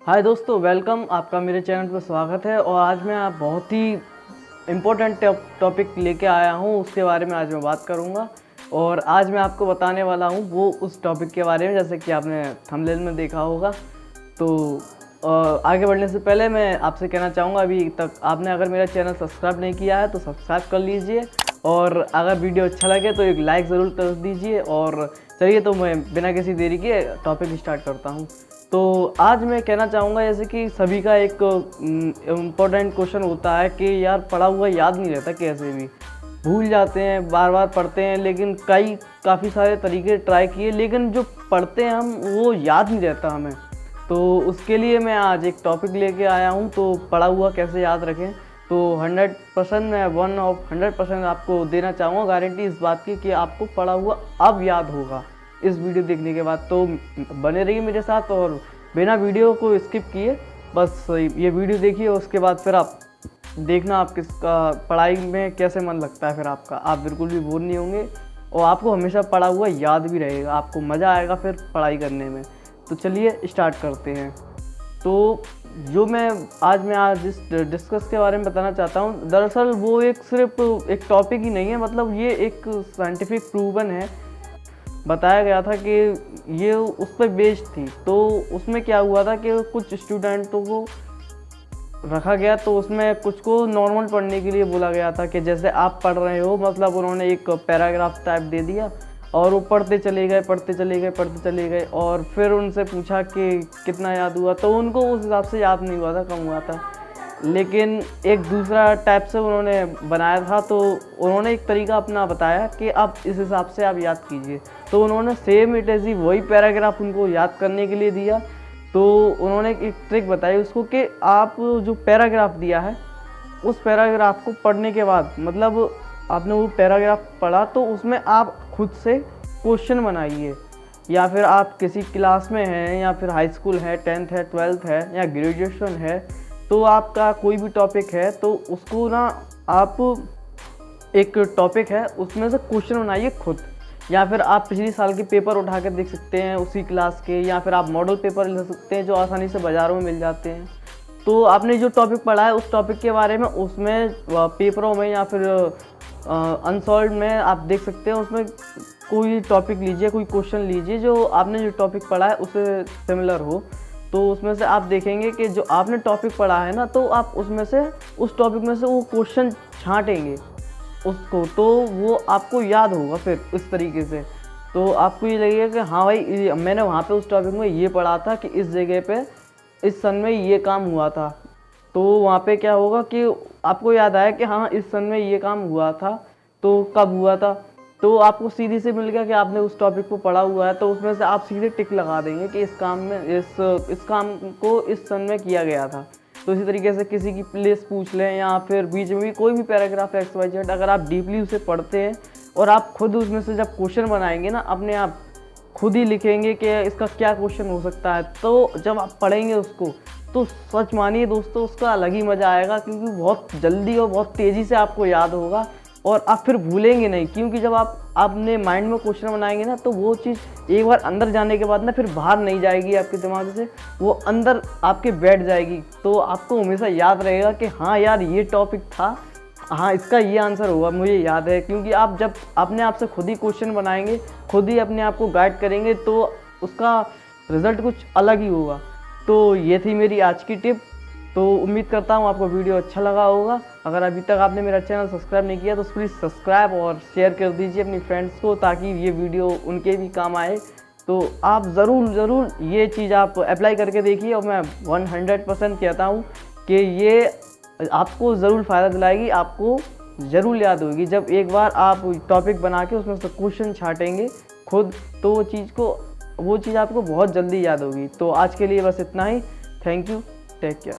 हाय दोस्तों, वेलकम। आपका मेरे चैनल पर स्वागत है। और आज मैं आप बहुत ही इम्पोर्टेंट टॉपिक लेके आया हूँ, उसके बारे में आज मैं बात करूँगा। और आज मैं आपको बताने वाला हूँ वो उस टॉपिक के बारे में, जैसे कि आपने थंबनेल में देखा होगा। तो आगे बढ़ने से पहले मैं आपसे कहना चाहूँगा, अभी तक आपने अगर मेरा चैनल सब्सक्राइब नहीं किया है तो सब्सक्राइब कर लीजिए, और अगर वीडियो अच्छा लगे तो एक लाइक ज़रूर कर दीजिए। और चलिए, तो मैं बिना किसी देरी के टॉपिक स्टार्ट करता हूँ। तो आज मैं कहना चाहूँगा, जैसे कि सभी का एक इम्पोर्टेंट क्वेश्चन होता है कि यार पढ़ा हुआ याद नहीं रहता, कैसे भी भूल जाते हैं, बार बार पढ़ते हैं, लेकिन काफ़ी सारे तरीके ट्राई किए, लेकिन जो पढ़ते हैं हम वो याद नहीं रहता हमें। तो उसके लिए मैं आज एक टॉपिक लेके आया हूँ, तो पढ़ा हुआ कैसे याद रखें। तो 100% मैं 100% आपको देना चाहूँगा गारंटी इस बात की कि आपको पढ़ा हुआ अब याद होगा इस वीडियो देखने के बाद। तो बने रहिए मेरे साथ और बिना वीडियो को स्किप किए बस ये वीडियो देखिए, उसके बाद फिर आप देखना आप किसका पढ़ाई में कैसे मन लगता है। फिर आप बिल्कुल भी बोर नहीं होंगे और आपको हमेशा पढ़ा हुआ याद भी रहेगा, आपको मज़ा आएगा फिर पढ़ाई करने में। तो चलिए स्टार्ट करते हैं। तो जो मैं आज जिस डिस्कस के बारे में बताना चाहता हूँ, दरअसल वो सिर्फ एक टॉपिक ही नहीं है, मतलब ये एक साइंटिफिक प्रूवन है। बताया गया था कि ये उस पर बेस्ड थी। तो उसमें क्या हुआ था कि कुछ स्टूडेंटों को रखा गया, तो उसमें कुछ को नॉर्मल पढ़ने के लिए बोला गया था कि जैसे आप पढ़ रहे हो, मतलब उन्होंने एक पैराग्राफ टाइप दे दिया और वो पढ़ते चले गए। और फिर उनसे पूछा कि कितना याद हुआ, तो उनको उस हिसाब से याद नहीं हुआ था, कम हुआ था। लेकिन एक दूसरा टाइप से उन्होंने बनाया था, तो उन्होंने एक तरीका अपना बताया कि आप इस हिसाब से आप याद कीजिए। तो उन्होंने सेम इट एज ही वही पैराग्राफ उनको याद करने के लिए दिया। तो उन्होंने एक ट्रिक बताई उसको कि आप जो पैराग्राफ दिया है उस पैराग्राफ को पढ़ने के बाद, मतलब आपने वो पैराग्राफ पढ़ा, तो उसमें आप खुद से क्वेश्चन बनाइए। या फिर आप किसी क्लास में हैं, या फिर हाई स्कूल है, 10th है, 12th है, या ग्रेजुएशन है, तो आपका कोई भी टॉपिक है, तो उसको ना आप एक टॉपिक है उसमें से क्वेश्चन बनाइए खुद। या फिर आप पिछले साल के पेपर उठा कर देख सकते हैं उसी क्लास के, या फिर आप मॉडल पेपर ले सकते हैं जो आसानी से बाज़ारों में मिल जाते हैं। तो आपने जो टॉपिक पढ़ा है उस टॉपिक के बारे में उसमें पेपरों में या फिर अनसॉल्व में आप देख सकते हैं। उसमें कोई टॉपिक लीजिए, कोई क्वेश्चन लीजिए जो आपने जो टॉपिक पढ़ा है उससे सिमिलर हो। तो उसमें से आप देखेंगे कि जो आपने टॉपिक पढ़ा है ना, तो आप उसमें से उस टॉपिक में से वो क्वेश्चन छांटेंगे उसको, तो वो आपको याद होगा फिर इस तरीके से। तो आपको ये लगेगा कि हाँ भाई, मैंने वहाँ पे उस टॉपिक में ये पढ़ा था कि इस जगह पे इस सन में ये काम हुआ था। तो वहाँ पे क्या होगा कि आपको याद आया कि हाँ इस सन में ये काम हुआ था, तो कब हुआ था। तो आपको सीधी से मिल गया कि आपने उस टॉपिक को पढ़ा हुआ है, तो उसमें से आप सीधे टिक लगा देंगे कि इस काम को इस सन में किया गया था। तो इसी तरीके से किसी की प्लेस पूछ लें, या फिर बीच में भी कोई भी पैराग्राफ XYZ, अगर आप डीपली उसे पढ़ते हैं और आप खुद उसमें से जब क्वेश्चन बनाएंगे ना, अपने आप खुद ही लिखेंगे कि इसका क्या क्वेश्चन हो सकता है, तो जब आप पढ़ेंगे उसको, तो सच मानिए दोस्तों, उसका अलग ही मज़ा आएगा, क्योंकि बहुत जल्दी और बहुत तेज़ी से आपको याद होगा और आप फिर भूलेंगे नहीं। क्योंकि जब आप अपने माइंड में क्वेश्चन बनाएंगे ना, तो वो चीज़ एक बार अंदर जाने के बाद ना फिर बाहर नहीं जाएगी आपके दिमाग से, वो अंदर आपके बैठ जाएगी। तो आपको हमेशा याद रहेगा कि हाँ यार ये टॉपिक था, हाँ इसका ये आंसर होगा, मुझे याद है। क्योंकि आप जब अपने आप से खुद ही क्वेश्चन बनाएंगे, खुद ही अपने आप को गाइड करेंगे, तो उसका रिज़ल्ट कुछ अलग ही होगा। तो ये थी मेरी आज की टिप। तो उम्मीद करता हूँ आपको वीडियो अच्छा लगा होगा। अगर अभी तक आपने मेरा चैनल सब्सक्राइब नहीं किया तो प्लीज़ सब्सक्राइब और शेयर कर दीजिए अपनी फ्रेंड्स को, ताकि ये वीडियो उनके भी काम आए। तो आप ज़रूर ये चीज़ आप अप्लाई करके देखिए, और मैं 100% कहता हूँ कि ये आपको ज़रूर फ़ायदा दिलाएगी, आपको ज़रूर याद होगी। जब एक बार आप टॉपिक बना के उसमें से क्वेश्चन छाटेंगे खुद, तो वो चीज़ आपको बहुत जल्दी याद होगी। तो आज के लिए बस इतना ही। Thank you, take care.